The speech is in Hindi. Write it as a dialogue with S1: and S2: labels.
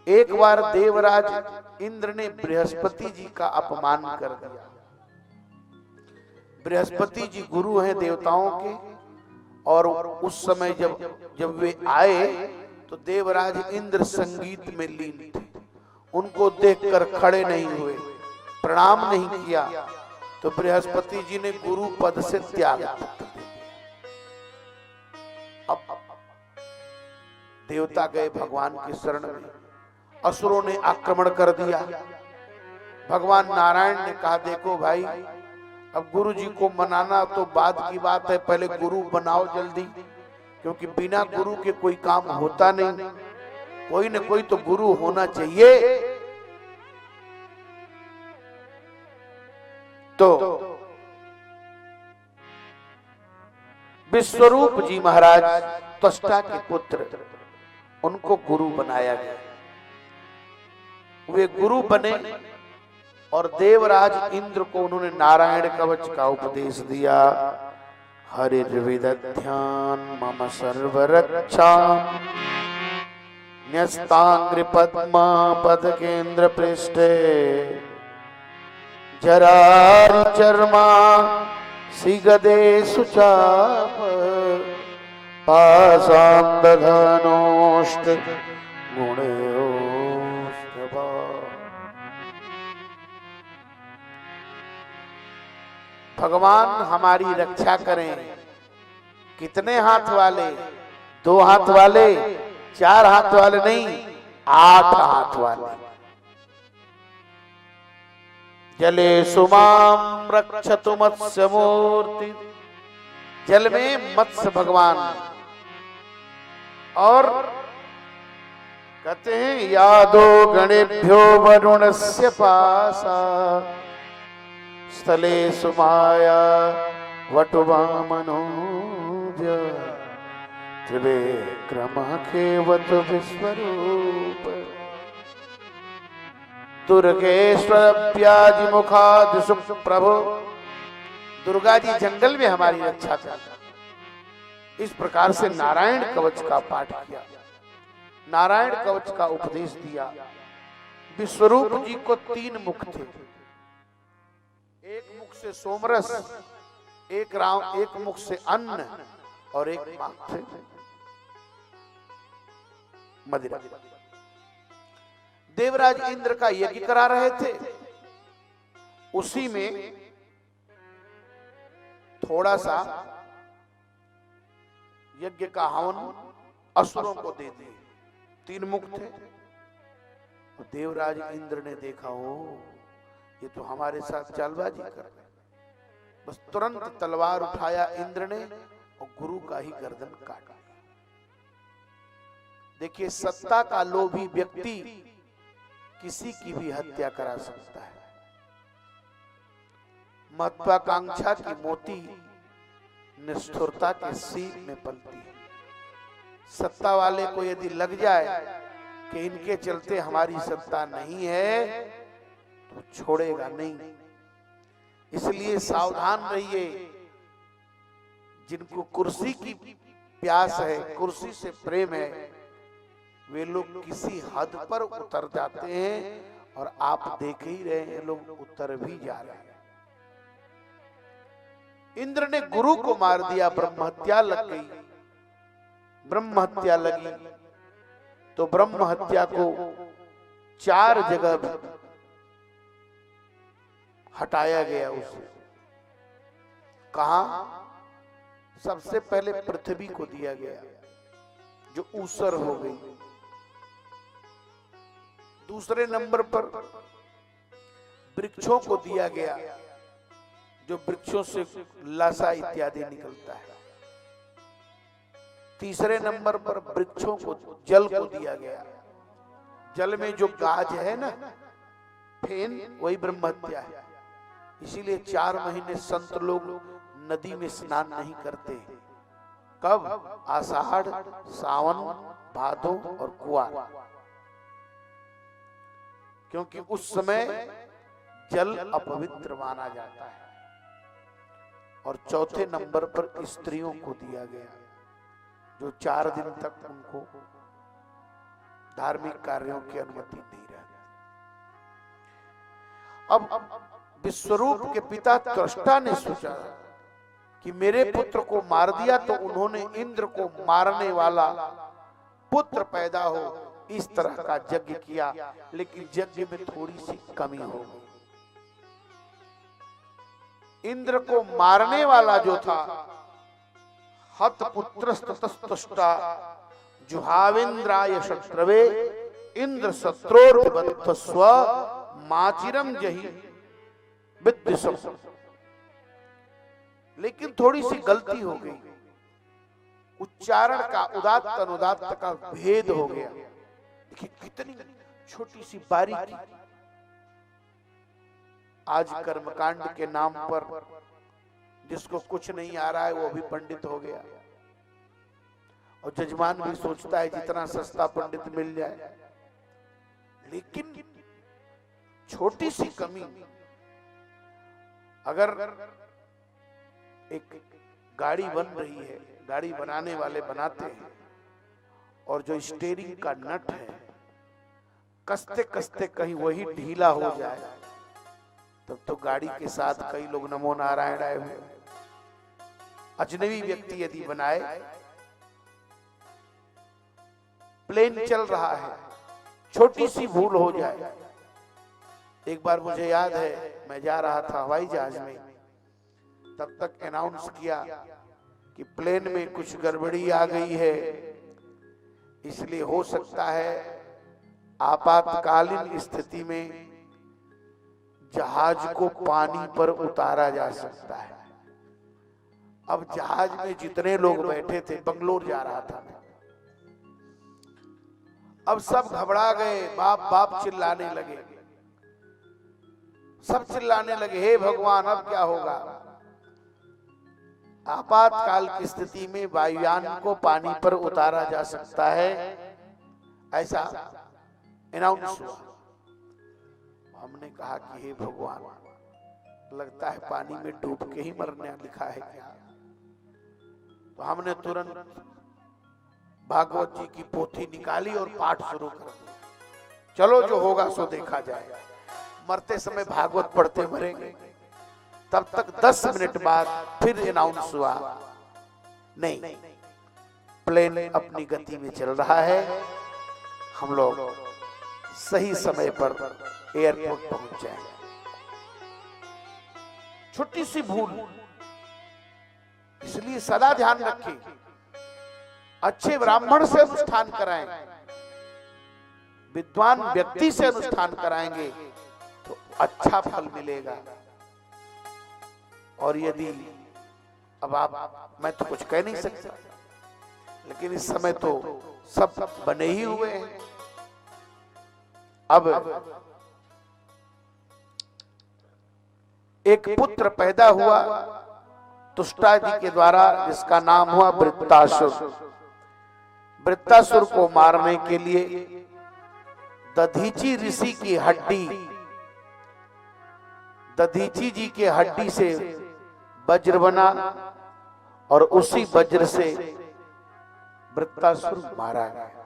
S1: एक बार देवराज इंद्र ने बृहस्पति जी का अपमान कर दिया। बृहस्पति जी गुरु हैं देवताओं के, और उस समय जब वे आए तो देवराज इंद्र संगीत में लीन थे। उनको देखकर खड़े नहीं हुए, प्रणाम नहीं किया, तो बृहस्पति जी ने गुरु पद से त्याग दिया। अब देवता गए भगवान की शरण में, असुरों ने आक्रमण कर दिया। भगवान नारायण ने कहा, देखो भाई, अब गुरु जी को मनाना तो बाद की बात है, पहले गुरु बनाओ जल्दी, क्योंकि बिना गुरु के कोई काम होता नहीं, कोई न कोई तो गुरु होना चाहिए। तो विश्वरूप जी महाराज त्वष्टा के पुत्र, उनको गुरु बनाया गया। वे गुरु बने और देवराज इंद्र को उन्होंने नारायण कवच का उपदेश दिया। हरिर्विदध्यान मम सर्वरक्षा न्यस्तांग्रि पद्मा पद केंद्र पृष्ठे जरारि चर्मा सिगदे सुचाप पाषाण दधनोष्ट गुणयोस्तभा। भगवान हमारी रक्षा करें। कितने हाथ वाले? 2 हाथ वाले, 4 हाथ वाले नहीं, 8 हाथ वाले। जले सुमाम रक्षतु मत्स्य मूर्ति, जल में मत्स्य भगवान। और कहते हैं, यादो गणेभ्यो वरुणस्य पासा स्थले सुमाया वटुवामनोज त्रिविक्रमः खेवत विश्वरूप दुर्गेश्वरप्याजि मुखादि सुप्रभो। दुर्गा जी जंगल में हमारी रक्षा करता। इस प्रकार से नारायण कवच का पाठ किया, नारायण कवच का उपदेश दिया। विश्वरूप जी को 3 मुख थे। एक मुख से सोमरस, एक मुख से अन्न, और एक मुख से मदिरा। देवराज इंद्र का यज्ञ करा रहे थे, उसी में थोड़ा सा यज्ञ का हवन असुरों को दे दिए। 3 मुख थे। तो देवराज इंद्र ने देखा, हो ये तो हमारे साथ चालबाजी कर रहे। बस तुरंत तलवार उठाया इंद्र ने और गुरु का ही गर्दन काटा। देखिए, सत्ता का लोभी व्यक्ति किसी की भी हत्या करा सकता है। महत्वाकांक्षा की मोती निष्ठुरता के सीप में पलती है। सत्ता वाले को यदि लग जाए कि इनके चलते हमारी सत्ता नहीं है, तो छोड़ेगा नहीं। इसलिए सावधान रहिए। जिनको कुर्सी की प्यास है, कुर्सी से प्रेम है, वे लोग किसी हद पर उतर जाते हैं, और आप देख ही रहे हैं लोग उतर भी जा रहे हैं। इंद्र ने गुरु को मार दिया, ब्रह्म हत्या लग गई। ब्रह्म हत्या लगी तो ब्रह्म हत्या को 4 जगह हटाया गया उसे। कहा? सबसे पहले पृथ्वी को दिया गया, जो ऊसर हो गई। दूसरे नंबर पर वृक्षों को दिया गया, जो वृक्षों से लाशा इत्यादि निकलता है। तीसरे नंबर पर वृक्षों को, जल को दिया गया। जल में जो गाज है ना, फेन, वही ब्रह्म हत्या है। इसीलिए 4 महीने संत लोग नदी में स्नान नहीं करते। कब? आषाढ़, सावन, भादो और कुआर, क्योंकि उस समय जल अपवित्र माना जाता है। और चौथे नंबर पर स्त्रियों को दिया गया, जो 4 दिन तक उनको धार्मिक कार्यों की अनुमति नहीं रहती। अब विश्वरूप के पिता त्वष्टा ने सोचा कि मेरे पुत्र को मार दिया तो उन्होंने इंद्र को मारने वाला पुत्र पैदा हो, इस तरह का यज्ञ किया, लेकिन यज्ञ में थोड़ी सी कमी हो गई। इंद्र को मारने वाला जो था, हत पुत्रस्ततस्तुष्टा जुहावेन्द्राय शत्रवे इंद्र शत्रोर्विबद्धस्व माचिरम जहि विद्विषम। लेकिन थोड़ी सी गलती हो गई, उच्चारण का उदात्त अनुदात्त का भेद हो गया। देखिए कितनी छोटी सी बारीकी। आज कर्मकांड के नाम पर जिसको कुछ नहीं आ रहा है वो भी पंडित हो गया, और जजमान भी सोचता है जितना सस्ता पंडित मिल जाए। लेकिन छोटी सी कमी, अगर एक गाड़ी बन रही है, गाड़ी बनाने वाले बनाते हैं, और जो स्टीयरिंग का नट है कसते कसते कहीं वही ढीला हो जाए, तब तो गाड़ी के साथ कई लोग नमो नारायण आए हुए। अजनबी व्यक्ति यदि बनाए, प्लेन चल रहा है, छोटी सी भूल हो जाए। एक बार मुझे याद है, मैं जा रहा था हवाई जहाज में, तब तक अनाउंस किया कि प्लेन में कुछ गड़बड़ी आ गई है, इसलिए हो सकता है आपातकालीन स्थिति में जहाज को पानी पर उतारा जा सकता है। अब जहाज में जितने लोग बैठे थे, बंगलोर जा रहा था मैं, अब सब घबरा गए, बाप बाप चिल्लाने लगे, सब चिल्लाने लगे, हे भगवान अब क्या होगा। आपातकाल की स्थिति में वायुयान को पानी पर उतारा जा सकता है, ऐसा अनाउंस हुआ। हमने कहा कि हे भगवान, लगता है पानी में डूब के ही मरने लिखा है क्या। तो हमने तुरंत भागवत जी की पोथी निकाली और पाठ शुरू कर दिया। चलो जो होगा सो देखा जाएगा, मरते समय भागवत पढ़ते मरेंगे। तब तक 10 मिनट बाद फिर अनाउंस हुआ, नहीं, प्लेन अपनी गति में चल रहा है, हम लोग सही समय पर एयरपोर्ट पहुंच जाएंगे। छोटी सी भूल, इसलिए सदा ध्यान रखें, अच्छे ब्राह्मण से अनुष्ठान कराएं, विद्वान व्यक्ति से अनुष्ठान कराएंगे तो अच्छा फल मिलेगा। और यदि अब आप, मैं तो कुछ कह नहीं सकता, लेकिन इस समय तो सब बने ही हुए हैं। अब एक पुत्र पैदा हुआ तुष्टा जी के द्वारा, जिसका नाम हुआ वृत्तासुर। वृत्तासुर को मारने के लिए दधीची ऋषि की हड्डी, दधीची जी के हड्डी से वज्र बना, और उसी वज्र से वृत्तासुर मारा गया।